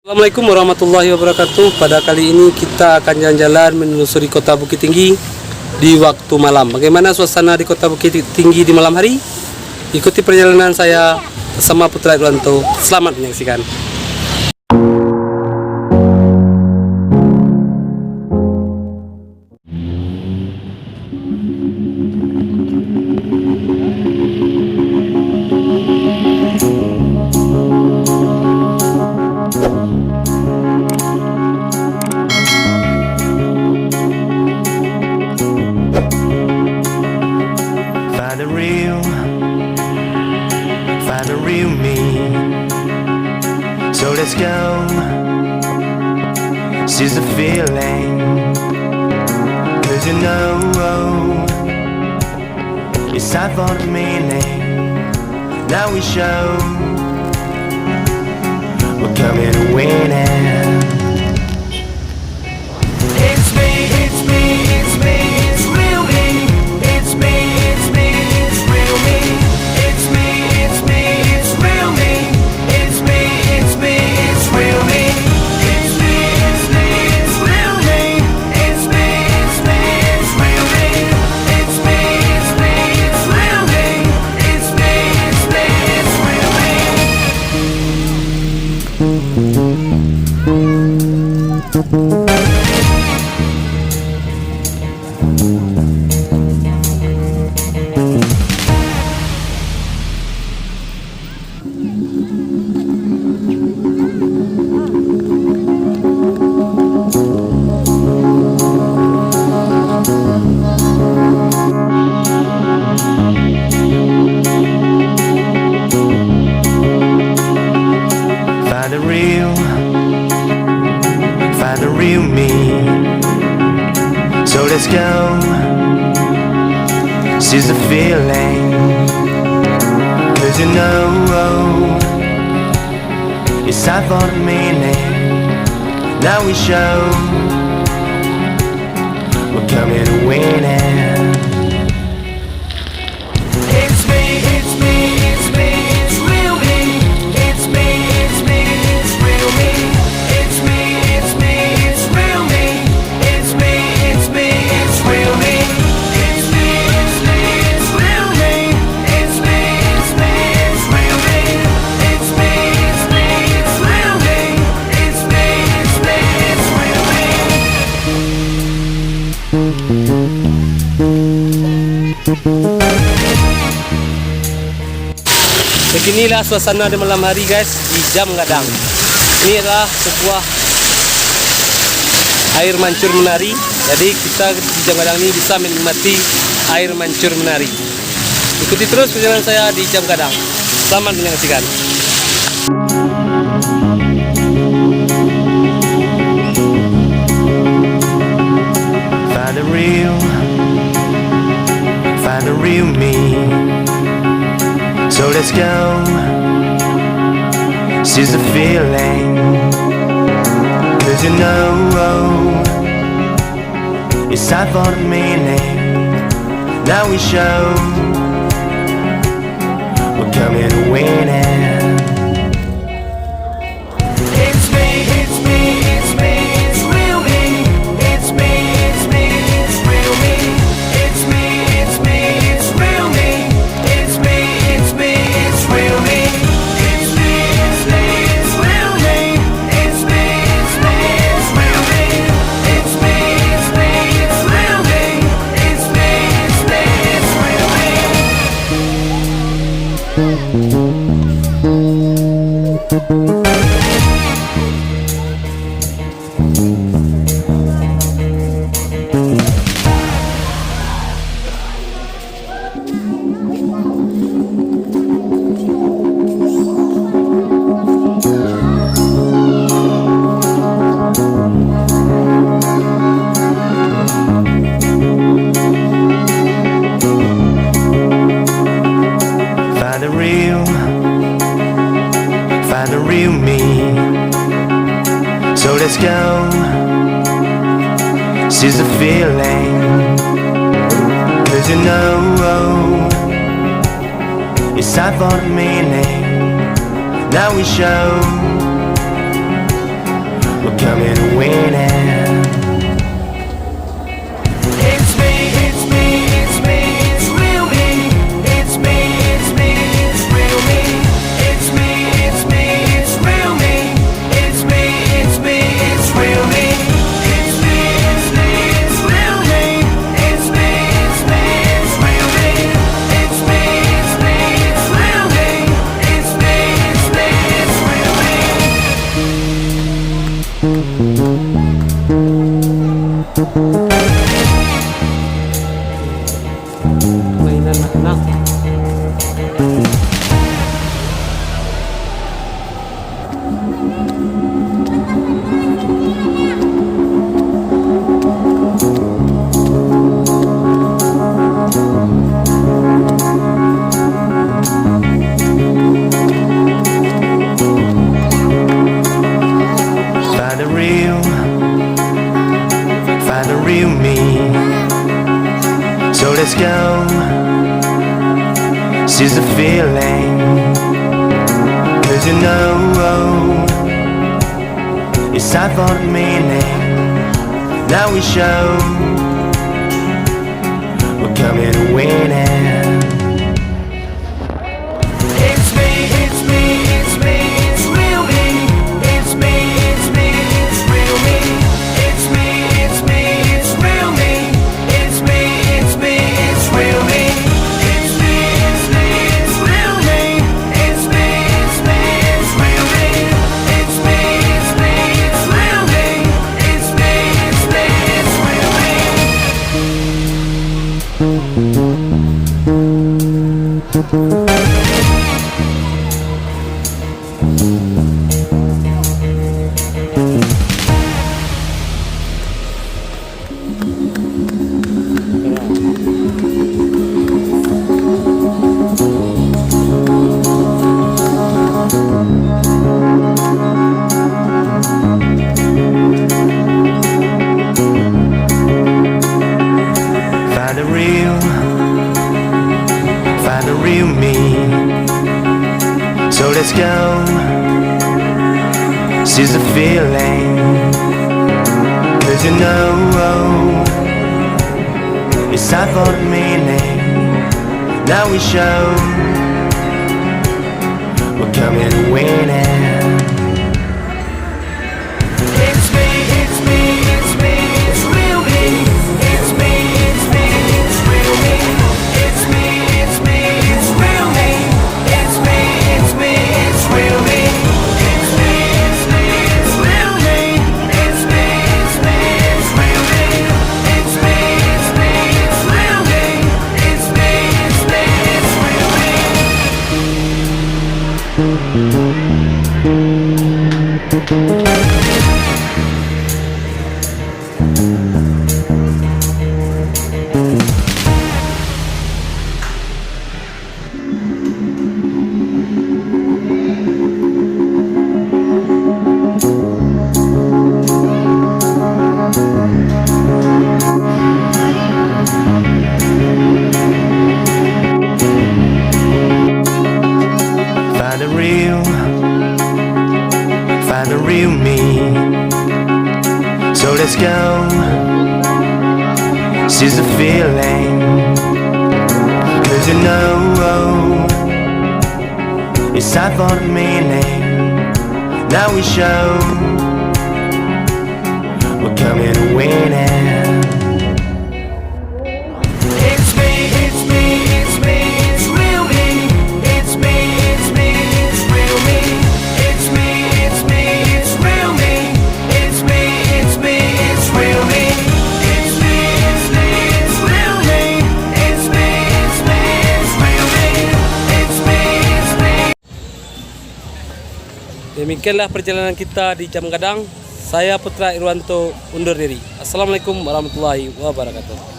Assalamualaikum warahmatullahi wabarakatuh. Pada kali ini kita akan jalan-jalan menelusuri kota Bukit Tinggi di waktu malam. Bagaimana suasana di kota Bukit Tinggi di malam hari? Ikuti perjalanan saya bersama Putra Irwanto. Selamat menyaksikan. Find the real me. So let's go. Seize the feeling. 'Cause you know it's time for the meaning. Now we show we're coming to win it. It's me, it's me, it's me, it's real me. It's me, it's me, it's real me. It's me, it's me, it's real me. It's me, it's me, it's real me. It's me, it's me, it's real me. It's me, it's me, it's real me. It's me, it's me, it's real me. It's me, it's me, it's real me. Find the real me. So let's go. Seize the feeling. 'Cause you know it's time for the meaning. Now we show we're coming to win it. It's me, it's me, it's me, it's real me. It's me, it's me, it's real me. It's me, it's me, it's real me. It's me, it's me, it's real me. It's me, it's me, it's real me. It's me, it's me, it's real me. It's me, it's me, it's real me. It's me, it's me, it's real me. Beginilah suasana di malam hari guys di Jam Gadang. Ini adalah sebuah air mancur menari. Jadi kita di Jam Gadang ini bisa menikmati air mancur menari. Ikuti terus perjalanan saya di Jam Gadang. Selamat menyaksikan. Find the real me. So let's go. Seize the feeling. 'Cause you know it's time for the meaning. Now we show we're coming to win it. It's me, it's me, it's me, it's real me. It's me, it's me, it's real me. It's me, it's me, it's real me. It's me, it's me, it's real me. It's me, it's me, it's real me. It's me, it's me, it's real me. It's me, it's me, it's real me. It's me, it's me, it's real me. Find the real me. So let's go. Seize the feeling. 'Cause you know it's time for the meaning. Now we show Mainan anak. Find the real me. So let's go. Seize the feeling. 'Cause you know it's time for the meaning. Now we show we're coming winning. It's me, it's me, it's me, it's real me. It's me, it's me, it's real me. It's me, it's me, it's real me. It's me, it's me, it's real me. It's me, it's me, it's real me. It's me, it's me, it's real me. It's me, it's me, it's real me. It's me, it's me, it's real me. Find the real me. So let's go. Seize the feeling. 'Cause you know it's time for the meaning. Now we show we're coming winning. It's me, it's me, it's me, it's real me. It's me, it's me, it's real me. It's me, it's me, it's real me. It's me, it's me, it's real me. It's me, it's me, it's real me. It's me, it's me, it's real me. It's me, it's me, it's real me. It's me, it's me, it's real me. Find the real me. So let's go. Seize the feeling. 'Cause you know it's time for the meaning. Now we show we're coming winning. It's me, it's me, it's me, it's real me. It's me, it's me, it's real me. It's me, it's me, it's real me. It's me, it's me, it's real me. It's me, it's me, it's real me. It's me, it's me, it's real me. It's me, it's me. Demikianlah perjalanan kita di Jam Gadang. Saya Putra Irwanto undur diri. Assalamualaikum warahmatullahi wabarakatuh.